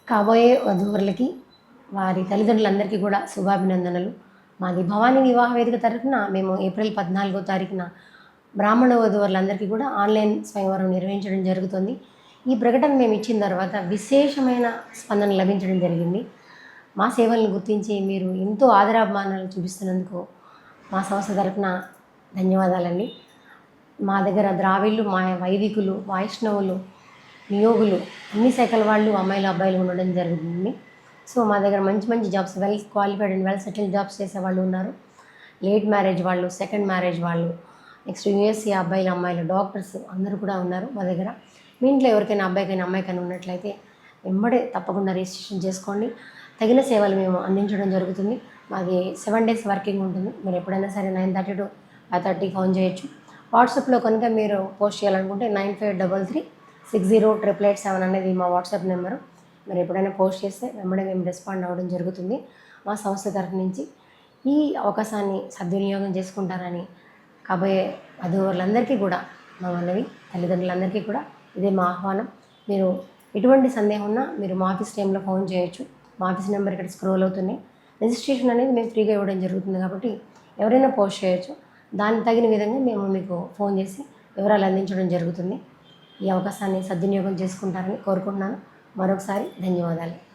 కాబోయే వధూవరులకి, వారి తల్లిదండ్రులందరికీ కూడా శుభాభినందనలు. మాది భవానీ వివాహ వేదిక తరఫున మేము ఏప్రిల్ 14వ తారీఖున బ్రాహ్మణ వధూవరులందరికీ కూడా ఆన్‌లైన్ స్వయంవరం నిర్వహించడం జరుగుతుంది. ఈ ప్రకటన మేము ఇచ్చిన తర్వాత విశేషమైన స్పందన లభించడం జరిగింది. మా సేవలను గుర్తించి మీరు ఎంతో ఆదరాభిమానాలు చూపిస్తున్నందుకు మా సంస్థ తరఫున ధన్యవాదాలండి. మా దగ్గర ద్రావిళ్ళు, మా వైదికులు, వైష్ణవులు, నియోగులు అన్ని శాఖల వాళ్ళు అమ్మాయిలు, అబ్బాయిలు ఉండడం జరుగుతుంది. సో మా దగ్గర మంచి మంచి jobs, well qualified and well settled jobs చేసేవాళ్ళు ఉన్నారు. లేట్ మ్యారేజ్ వాళ్ళు, సెకండ్ మ్యారేజ్ వాళ్ళు, నెక్స్ట్ యూఎస్సీ అబ్బాయిలు, అమ్మాయిలు, డాక్టర్స్ అందరూ కూడా ఉన్నారు మా దగ్గర. మీ ఇంట్లో ఎవరికైనా అబ్బాయికైనా అమ్మాయికైనా ఉన్నట్లయితే వెంబడే తప్పకుండా రిజిస్ట్రేషన్ చేసుకోండి. తగిన సేవలు మేము అందించడం జరుగుతుంది. మాది 7 days వర్కింగ్ ఉంటుంది. మీరు ఎప్పుడైనా సరే 9:30 to 5:30 ఫోన్ చేయొచ్చు. వాట్సాప్లో కనుక మీరు పోస్ట్ చేయాలనుకుంటే 9533608887 అనేది మా వాట్సాప్ నెంబరు. మీరు ఎప్పుడైనా పోస్ట్ చేస్తే వెంబడే మేము రెస్పాండ్ అవ్వడం జరుగుతుంది మా సంస్థ తరఫు నుంచి. ఈ అవకాశాన్ని సద్వినియోగం చేసుకుంటారని కాబోయే వధూవరులందరికీ కూడా మా మనవి, తల్లిదండ్రులందరికీ కూడా ఇదే మా ఆహ్వానం. మీరు ఎటువంటి సందేహం ఉన్నా మీరు మా ఆఫీస్ టైంలో ఫోన్ చేయొచ్చు. మా ఆఫీస్ నెంబర్ ఇక్కడ స్క్రోల్ అవుతున్నాయి. రిజిస్ట్రేషన్ అనేది మేము ఫ్రీగా ఇవ్వడం జరుగుతుంది కాబట్టి ఎవరైనా పోస్ట్ చేయొచ్చు. దానికి తగిన విధంగా మేము మీకు ఫోన్ చేసి వివరాలు అందించడం జరుగుతుంది. ఈ అవకాశాన్ని సద్వినియోగం చేసుకుంటారని కోరుకుంటున్నాను. మరొకసారి ధన్యవాదాలు.